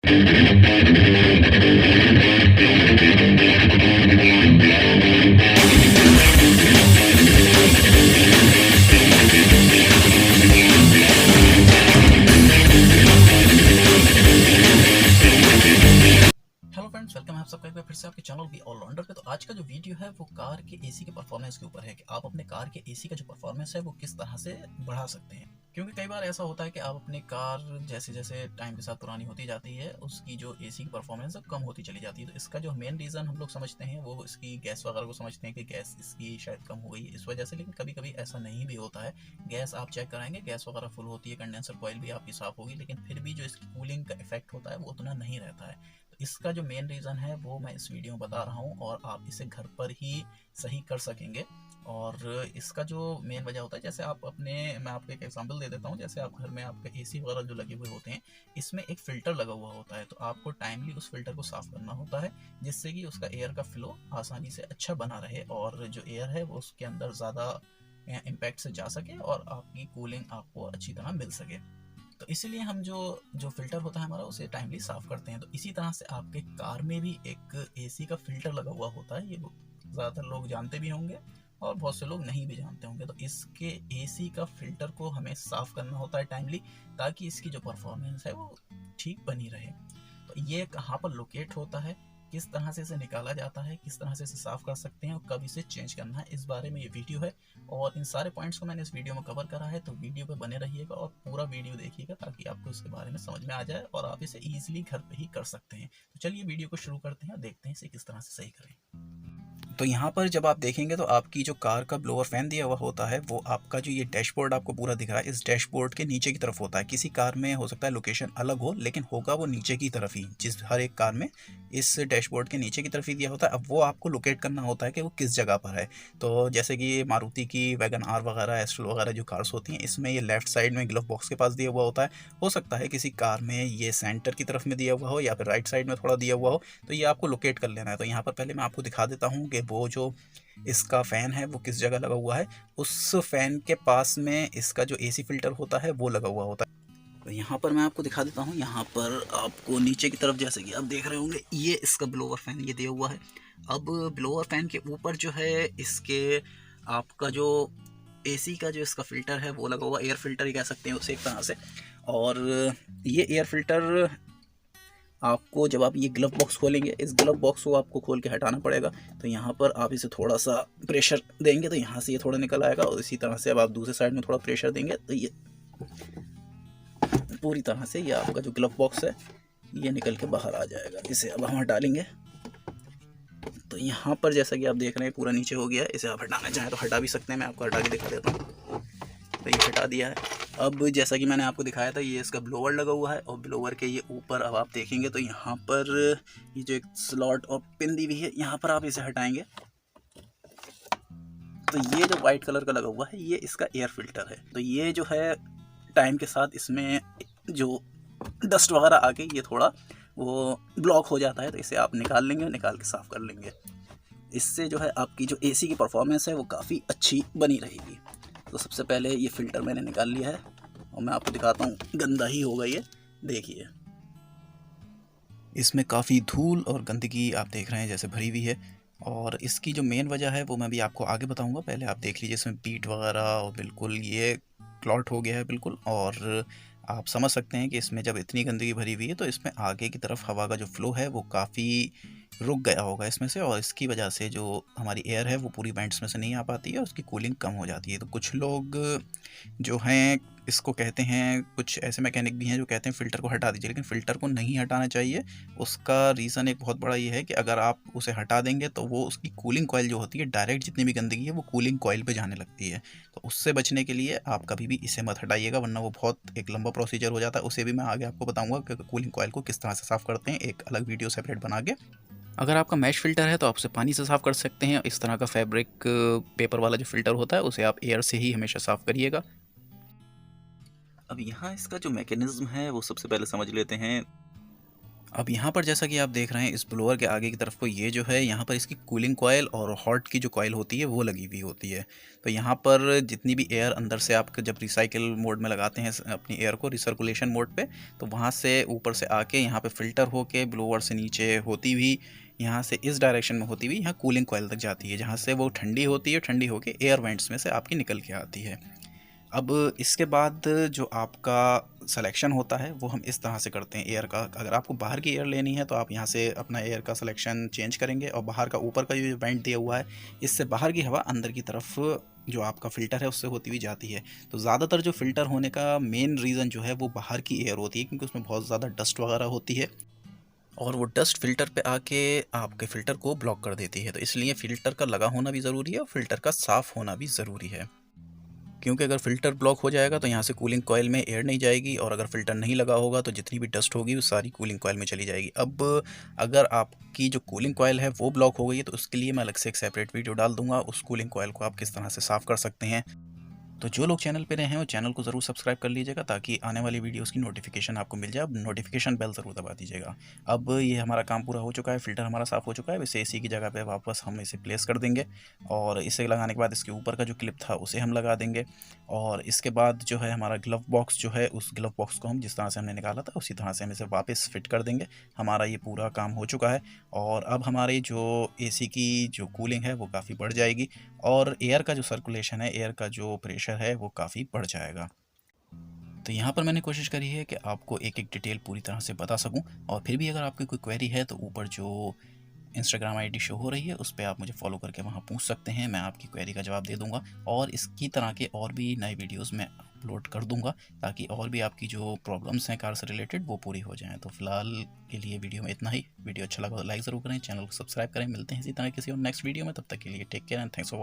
Hello friends, welcome है आप सबका एक बार फिर से आपके चैनल बी ऑलराउंडर पे। तो आज का जो वीडियो है वो कार के एसी के परफॉर्मेंस के ऊपर है कि आप अपने कार के एसी का जो परफॉर्मेंस है वो किस तरह से बढ़ा सकते हैं। क्योंकि कई बार ऐसा होता है कि आप अपनी कार जैसे जैसे टाइम के साथ पुरानी होती जाती है उसकी जो एसी की परफॉर्मेंस है कम होती चली जाती है। तो इसका जो मेन रीज़न हम लोग समझते हैं वो इसकी गैस वगैरह को समझते हैं कि गैस इसकी शायद कम हो गई है इस वजह से। लेकिन कभी कभी ऐसा नहीं भी होता है। गैस आप चेक कराएंगे, गैस वगैरह फुल होती है, कंडेंसर कॉइल भी आपकी साफ़ होगी, लेकिन फिर भी जो इसकी कूलिंग का इफेक्ट होता है वो उतना नहीं रहता है। तो इसका जो मेन रीज़न है वो मैं इस वीडियो में बता रहा हूँ और आप इसे घर पर ही सही कर सकेंगे। और इसका जो मेन वजह होता है, जैसे आप अपने, मैं आपको एक एग्जांपल दे देता हूँ। जैसे आप घर में आपका एसी वगैरह जो लगे हुए होते हैं इसमें एक फ़िल्टर लगा हुआ होता है, तो आपको टाइमली उस फिल्टर को साफ़ करना होता है जिससे कि उसका एयर का फ्लो आसानी से अच्छा बना रहे और जो एयर है वो उसके अंदर ज़्यादा इम्पैक्ट से जा सके और आपकी कूलिंग आपको अच्छी तरह मिल सके। तो इसीलिए हम जो जो फ़िल्टर होता है हमारा उसे टाइमली साफ़ करते हैं। तो इसी तरह से आपके कार में भी एक एसी का फ़िल्टर लगा हुआ होता है। ये ज़्यादातर लोग जानते भी होंगे और बहुत से लोग नहीं भी जानते होंगे। तो इसके एसी का फ़िल्टर को हमें साफ़ करना होता है टाइमली, ताकि इसकी जो परफॉर्मेंस है वो ठीक बनी रहे। तो ये कहाँ पर लोकेट होता है, किस तरह से इसे निकाला जाता है, किस तरह से इसे साफ़ कर सकते हैं और कब इसे चेंज करना है, इस बारे में ये वीडियो है। और इन सारे पॉइंट्स को मैंने इस वीडियो में कवर करा है, तो वीडियो पे बने रहिएगा और पूरा वीडियो देखिएगा ताकि आपको इसके बारे में समझ में आ जाए और आप इसे ईजिली घर पे ही कर सकते हैं। तो चलिए वीडियो को शुरू करते हैं और देखते हैं इसे किस तरह से सही करें। तो यहाँ पर जब आप देखेंगे तो आपकी जो कार का ब्लोअर फ़ैन दिया हुआ होता है वो आपका जो ये डैशबोर्ड आपको पूरा दिख रहा है, इस डैशबोर्ड के नीचे की तरफ होता है। किसी कार में हो सकता है लोकेशन अलग हो, लेकिन होगा वो नीचे की तरफ ही। जिस हर एक कार में इस डैशबोर्ड के नीचे की तरफ ही दिया होता है। अब वो आपको लोकेट करना होता है कि वो किस जगह पर है। तो जैसे कि मारुति की वैगन आर वगैरह, एस्ट्रल वगैरह जो कार्स होती हैं, इसमें ये लेफ्ट साइड में ग्लव बॉक्स के पास दिया हुआ होता है। हो सकता है किसी कार में ये सेंटर की तरफ में दिया हुआ हो या फिर राइट साइड में थोड़ा दिया हुआ हो, तो ये आपको लोकेट कर लेना है। तो यहाँ पर पहले मैं आपको दिखा देता हूँ कि वो जो इसका फ़ैन है वो किस जगह लगा हुआ है। उस फ़ैन के पास में इसका जो एसी फ़िल्टर होता है वो लगा हुआ होता है। तो यहाँ पर मैं आपको दिखा देता हूँ। यहाँ पर आपको नीचे की तरफ, जैसे कि आप देख रहे होंगे, ये इसका ब्लोअर फ़ैन ये दिया हुआ है। अब ब्लोअर फ़ैन के ऊपर जो है इसके आपका जो एसी का जो इसका फ़िल्टर है वो लगा हुआ, एयर फ़िल्टर ही कह सकते हैं उसे एक तरह से। और ये एयर फ़िल्टर आपको, जब आप ये ग्लव बॉक्स खोलेंगे, इस ग्लव बॉक्स को आपको खोल के हटाना पड़ेगा। तो यहाँ पर आप इसे थोड़ा सा प्रेशर देंगे तो यहाँ से ये थोड़ा निकल आएगा, और इसी तरह से अब आप दूसरे साइड में थोड़ा प्रेशर देंगे तो ये पूरी तरह से, ये आपका जो ग्लव बॉक्स है ये निकल के बाहर आ जाएगा। इसे अब हम हटा लेंगे। तो यहाँ पर जैसा कि आप देख रहे हैं पूरा नीचे हो गया है। इसे आप हटाना चाहें तो हटा भी सकते हैं, मैं आपको हटा के दिखा देता हूँ। तो ये हटा दिया है। अब जैसा कि मैंने आपको दिखाया था, ये इसका ब्लोअर लगा हुआ है और ब्लोअर के ये ऊपर अब आप देखेंगे तो यहाँ पर ये जो एक स्लॉट और पिन दी हुई है, यहाँ पर आप इसे हटाएंगे तो ये जो वाइट कलर का लगा हुआ है ये इसका एयर फिल्टर है। तो ये जो है टाइम के साथ इसमें जो डस्ट वगैरह आके ये थोड़ा वो ब्लॉक हो जाता है, तो इसे आप निकाल लेंगे, निकाल के साफ़ कर लेंगे। इससे जो है आपकी जो एसी की परफॉर्मेंस है वो काफ़ी अच्छी बनी रहेगी। तो सबसे पहले ये फ़िल्टर मैंने निकाल लिया है और मैं आपको दिखाता हूँ। गंदा ही होगा ये, देखिए इसमें काफ़ी धूल और गंदगी आप देख रहे हैं जैसे भरी हुई है। और इसकी जो मेन वजह है वो मैं भी आपको आगे बताऊंगा। पहले आप देख लीजिए इसमें बीट वगैरह और बिल्कुल ये क्लॉट हो गया है बिल्कुल। और आप समझ सकते हैं कि इसमें जब इतनी गंदगी भरी हुई है तो इसमें आगे की तरफ हवा का जो फ्लो है वो काफ़ी रुक गया होगा इसमें से, और इसकी वजह से जो हमारी एयर है वो पूरी वेंट्स में से नहीं आ पाती है और उसकी कूलिंग कम हो जाती है। तो कुछ लोग जो हैं इसको कहते हैं, कुछ ऐसे मैकेनिक भी हैं जो कहते हैं फ़िल्टर को हटा दीजिए, लेकिन फ़िल्टर को नहीं हटाना चाहिए। उसका रीज़न एक बहुत बड़ा ये है कि अगर आप उसे हटा देंगे तो वो उसकी कूलिंग कॉइल जो होती है, डायरेक्ट जितनी भी गंदगी है वो कूलिंग कॉइल पे जाने लगती है। तो उससे बचने के लिए आप कभी भी इसे मत हटाइएगा, वरना वो बहुत एक लंबा प्रोसीजर हो जाता है। उसे भी मैं आगे आपको बताऊँगा कि कूलिंग कॉइल को किस तरह से साफ़ करते हैं, एक अलग वीडियो सेपरेट बना के। अगर आपका मैश फ़िल्टर है तो आप उसे पानी से साफ़ कर सकते हैं। इस तरह का फैब्रिक पेपर वाला जो फ़िल्टर होता है उसे आप एयर से ही हमेशा साफ़ करिएगा। अब यहाँ इसका जो मैकेनिज़्म है वो सबसे पहले समझ लेते हैं। अब यहाँ पर जैसा कि आप देख रहे हैं इस ब्लोअर के आगे की तरफ को, ये जो है यहाँ पर इसकी कूलिंग कॉइल और हॉट की जो कॉइल होती है वो लगी हुई होती है। तो यहाँ पर जितनी भी एयर अंदर से आप जब रिसाइकिल मोड में लगाते हैं अपनी एयर को रिसर्कुलेशन मोड पे, तो वहाँ से ऊपर से आके यहाँ पे फ़िल्टर होके ब्लोअर से नीचे होती हुई यहाँ से इस डायरेक्शन में होती हुई यहाँ कूलिंग कॉइल तक जाती है, जहाँ से वो ठंडी होती है, ठंडी होके एयर वेंट्स में से आपकी निकल के आती है। अब इसके बाद जो आपका सिलेक्शन होता है वो हम इस तरह से करते हैं एयर का। अगर आपको बाहर की एयर लेनी है तो आप यहाँ से अपना एयर का सिलेक्शन चेंज करेंगे और बाहर का ऊपर का जो वेंट दिया हुआ है इससे बाहर की हवा अंदर की तरफ जो आपका फ़िल्टर है उससे होती हुई जाती है। तो ज़्यादातर जो फ़िल्टर होने का मेन रीज़न जो है वो बाहर की एयर होती है, क्योंकि उसमें बहुत ज़्यादा डस्ट वगैरह होती है और वो डस्ट फ़िल्टर पे आके आपके फ़िल्टर को ब्लॉक कर देती है। तो इसलिए फ़िल्टर का लगा होना भी ज़रूरी है और फ़िल्टर का साफ़ होना भी ज़रूरी है, क्योंकि अगर फ़िल्टर ब्लॉक हो जाएगा तो यहाँ से कूलिंग कॉइल में एयर नहीं जाएगी, और अगर फ़िल्टर नहीं लगा होगा तो जितनी भी डस्ट होगी वो सारी कूलिंग कॉइल में चली जाएगी। अब अगर आपकी जो कूलिंग कॉइल है वो ब्लॉक हो गई है तो उसके लिए मैं अलग से एक सेपरेट वीडियो डाल दूंगा, उस कूलिंग कॉइल को आप किस तरह से साफ़ कर सकते हैं। तो जो लोग चैनल पे नए हैं वो चैनल को ज़रूर सब्सक्राइब कर लीजिएगा ताकि आने वाली वीडियोस की नोटिफिकेशन आपको मिल जाए। अब नोटिफिकेशन बेल ज़रूर दबा दीजिएगा। अब ये हमारा काम पूरा हो चुका है, फ़िल्टर हमारा साफ़ हो चुका है। वैसे एसी की जगह पे वापस हम इसे प्लेस कर देंगे और इसे लगाने के बाद इसके ऊपर का जो क्लिप था उसे हम लगा देंगे। और इसके बाद जो है हमारा ग्लव बॉक्स जो है, उस ग्लव बॉक्स को हम जिस तरह से हमने निकाला था उसी तरह से हम इसे वापस फिट कर देंगे। हमारा ये पूरा काम हो चुका है और अब हमारी जो एसी की जो कूलिंग है वो काफ़ी बढ़ जाएगी और एयर का जो सर्कुलेशन है, एयर का जो प्रेशर है वो काफ़ी बढ़ जाएगा। तो यहाँ पर मैंने कोशिश करी है कि आपको एक एक डिटेल पूरी तरह से बता सकूं, और फिर भी अगर आपकी कोई क्वेरी है तो ऊपर जो इंस्टाग्राम आईडी शो हो रही है उस पे आप मुझे फॉलो करके वहाँ पूछ सकते हैं, मैं आपकी क्वेरी का जवाब दे दूँगा और इसकी तरह के और भी नए वीडियोज़ मैं अपलोड कर दूँगा ताकि और भी आपकी जो प्रॉब्लम्स हैं कार से रिलेटेड वो पूरी हो जाएँ। तो फिलहाल के लिए वीडियो में इतना ही। वीडियो अच्छा लगा तो लाइक ज़रूर करें, चैनल को सब्सक्राइब करें। मिलते हैं इसी तरह किसी और नेक्स्ट वीडियो में, तब तक के लिए take care and thanks for watching.